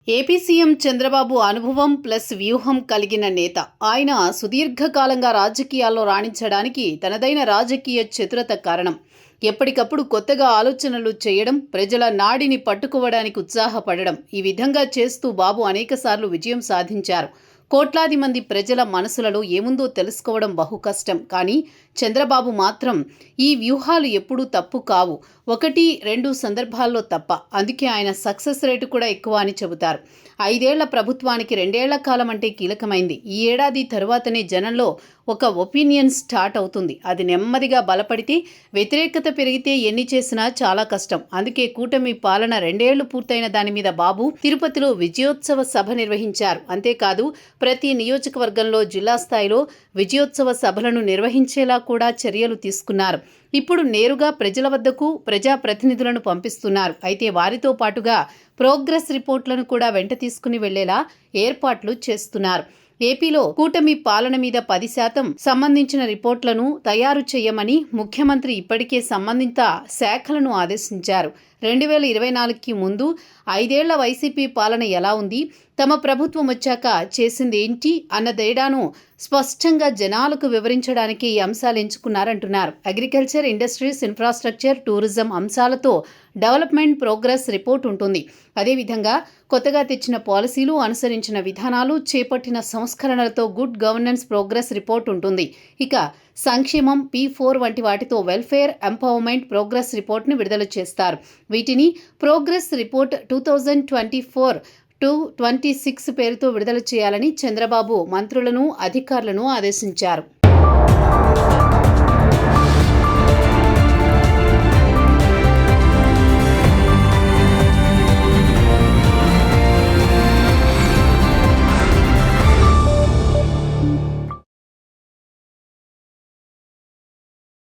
AP CM Chandrababu అనుభవం plus వ్యూహం కలిగిన నేత. ఆయన సుదీర్ఘకాలంగా రాజకీయాల్లో రాణించడానికి తనదైన రాజకీయ చతురత కారణం. ఎప్పటికప్పుడు కొత్తగా ఆలోచనలు చేయడం, ప్రజల నాడిని పట్టుకోవడానికి ఉత్సాహపడడం. ఈ విధంగా చేస్తూ బాబు అనేకసార్లు విజయం సాధించారు. కోట్లాది మంది ప్రజల మనసులలో ఏముందో తెలుసుకోవడం బహు కష్టం. కానీ చంద్రబాబు మాత్రం ఈ వ్యూహాలు ఎప్పుడూ తప్పు కావు. 1-2 సందర్భాల్లో తప్ప. అందుకే ఆయన సక్సెస్ రేటు కూడా ఎక్కువ అని చెబుతారు. 5 ఏళ్ల ప్రభుత్వానికి 2 ఏళ్ల కాలం అంటే కీలకమైంది. ఈ ఏడాది తరువాతనే జనంలో ఒక ఒపీనియన్ స్టార్ట్ అవుతుంది. అది నెమ్మదిగా బలపడితే, వ్యతిరేకత పెరిగితే ఎన్ని చేసినా చాలా కష్టం. అందుకే కూటమి పాలన 2 ఏళ్లు పూర్తయిన దాని మీద బాబు తిరుపతిలో విజయోత్సవ సభ నిర్వహించారు. అంతేకాదు ప్రతి నియోజకవర్గంలో జిల్లా స్థాయిలో విజయోత్సవ సభలను నిర్వహించేలా కూడా చర్యలు తీసుకున్నారు. ఇప్పుడు నేరుగా ప్రజల వద్దకు ప్రజాప్రతినిధులను పంపిస్తున్నారు. అయితే వారితో పాటుగా ప్రోగ్రెస్ రిపోర్ట్లను కూడా వెంట తీసుకుని వెళ్లేలా ఏర్పాట్లు చేస్తున్నారు. ఏపీలో కూటమి పాలన మీద 10% సంబంధించిన రిపోర్ట్లను తయారు చేయమని ముఖ్యమంత్రి ఇప్పటికే సంబంధిత శాఖలను ఆదేశించారు. 2024కి ముందు 5 ఏళ్ల వైసీపీ పాలన ఎలా ఉంది, తమ ప్రభుత్వం వచ్చాక చేసిందేంటి అన్న తేడాను స్పష్టంగా జనాలకు వివరించడానికి ఈ అంశాలు ఎంచుకున్నారంటున్నారు. అగ్రికల్చర్, ఇండస్ట్రీస్, ఇన్ఫ్రాస్ట్రక్చర్, టూరిజం అంశాలతో డెవలప్మెంట్ ప్రోగ్రెస్ రిపోర్ట్ ఉంటుంది. అదేవిధంగా కొత్తగా తెచ్చిన పాలసీలు, అనుసరించిన విధానాలు, చేపట్టిన సంస్కరణలతో గుడ్ గవర్నెన్స్ ప్రోగ్రెస్ రిపోర్ట్ ఉంటుంది. ఇక సంక్షేమం, P4 వంటి వాటితో వెల్ఫేర్, ఎంపవర్మెంట్ ప్రోగ్రెస్ రిపోర్ట్ని విడుదల చేస్తారు. వీటిని ప్రోగ్రెస్ రిపోర్ట్ 2024-26 పేరుతో విడుదల చేయాలని చంద్రబాబు మంత్రులను, అధికారులను ఆదేశించారు.